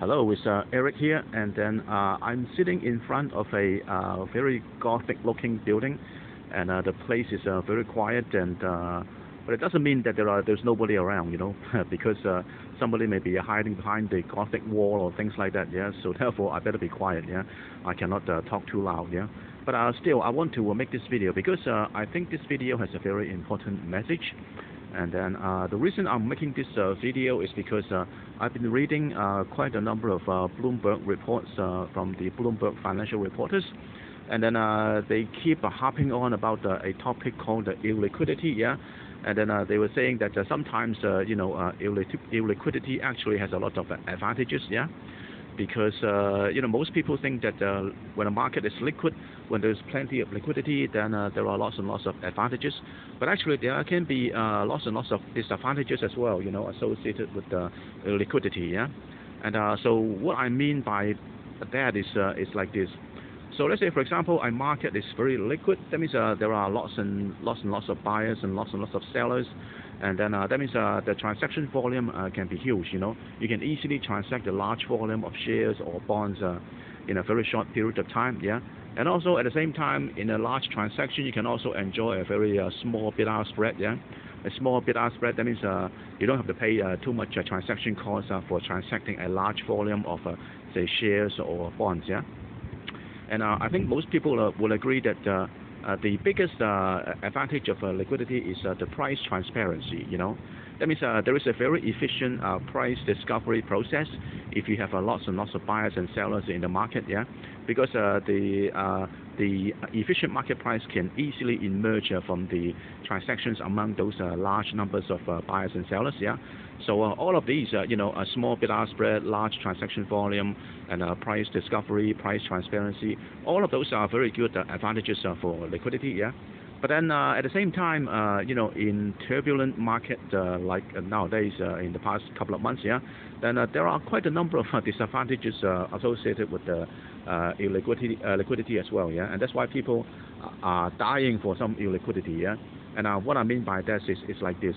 Hello, it's Eric here, and then I'm sitting in front of a very gothic-looking building, and the place is very quiet, and but it doesn't mean that there's nobody around, because somebody may be hiding behind the gothic wall or things like that, yeah. So therefore, I better be quiet, yeah. I cannot talk too loud, yeah. But still, I want to make this video because I think this video has a very important message. And then the reason I'm making this video is because I've been reading quite a number of Bloomberg reports from the Bloomberg financial reporters, and then they keep harping on about a topic called illiquidity, yeah. And then they were saying that sometimes illiquidity actually has a lot of advantages, yeah. Because most people think that when a market is liquid, when there's plenty of liquidity, then there are lots and lots of advantages. But actually, there can be lots and lots of disadvantages as well, associated with liquidity. Yeah, and so what I mean by that is like this. So let's say, for example, a market is very liquid. That means there are lots and lots of buyers and lots of sellers. And then that means the transaction volume can be huge. You can easily transact a large volume of shares or bonds in a very short period of time. Yeah, and also at the same time, in a large transaction, you can also enjoy a very small bid-ask spread. Yeah, a small bid-ask spread. That means you don't have to pay too much transaction costs for transacting a large volume of say shares or bonds. Yeah, and I think most people will agree that. The biggest advantage of liquidity is the price transparency. That means there is a very efficient price discovery process if you have lots and lots of buyers and sellers in the market. Yeah, because the efficient market price can easily emerge from the transactions among those large numbers of buyers and sellers. Yeah, so all of these, a small bid-ask spread, large transaction volume, and price discovery, price transparency, all of those are very good advantages for liquidity. Yeah. But then at the same time, in turbulent market like nowadays, in the past couple of months, yeah, then there are quite a number of disadvantages associated with the liquidity as well, yeah, and that's why people are dying for some illiquidity, yeah. And what I mean by that is like this.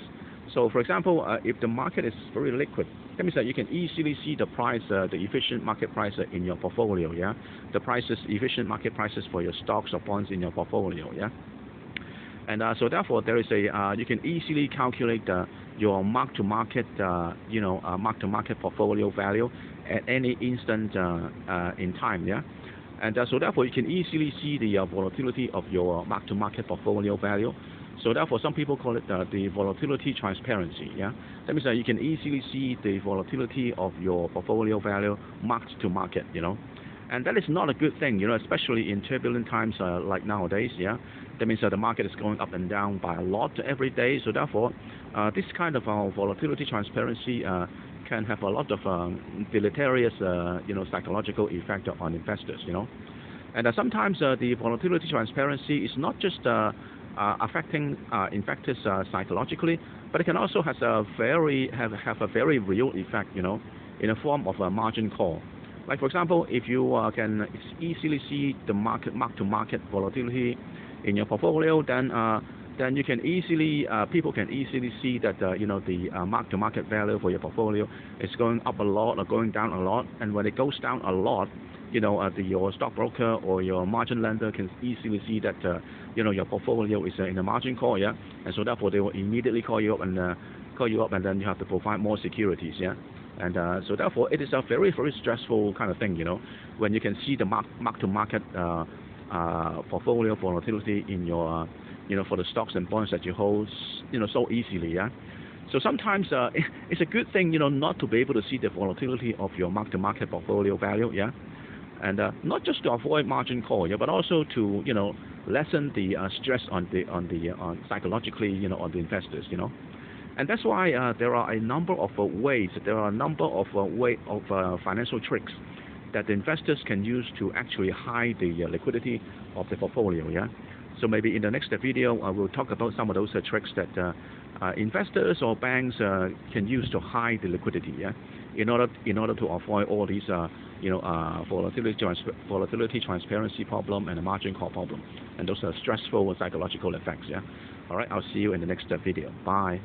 So, for example, if the market is very liquid, that means that you can easily see the price, the efficient market price in your portfolio, yeah, the efficient market prices for your stocks or bonds in your portfolio, yeah. And so therefore, there is you can easily calculate your mark-to-market, mark-to-market portfolio value at any instant in time, yeah. And so therefore, you can easily see the volatility of your mark-to-market portfolio value. So therefore, some people call it the volatility transparency, yeah. That means that you can easily see the volatility of your portfolio value marked to market, And that is not a good thing, especially in turbulent times like nowadays, yeah. That means that the market is going up and down by a lot every day. So therefore, this kind of volatility transparency can have a lot of deleterious, psychological effect on investors, And sometimes the volatility transparency is not just affecting investors psychologically, but it can also have a very real effect, in a form of a margin call. Like, for example, if you can easily see the mark-to-market volatility in your portfolio, then you can easily people can easily see that the mark-to-market value for your portfolio is going up a lot or going down a lot, and when it goes down a lot, your stockbroker or your margin lender can easily see that your portfolio is in a margin call, yeah, and so therefore they will immediately call you up, and then you have to provide more securities, yeah. And so therefore, it is a very, very stressful kind of thing, when you can see the mark-to-market portfolio volatility in your, for the stocks and bonds that you hold, so easily, yeah. So sometimes it's a good thing, not to be able to see the volatility of your mark-to-market portfolio value, yeah. And not just to avoid margin call, yeah, but also to, lessen the stress on psychologically, on the investors, And that's why there are a number of ways, financial tricks that the investors can use to actually hide the liquidity of the portfolio, yeah. So maybe in the next video, we'll talk about some of those tricks that investors or banks can use to hide the liquidity, yeah, in order to avoid all these, volatility transparency problem and a margin call problem, and those are stressful psychological effects, yeah. All right, I'll see you in the next video. Bye.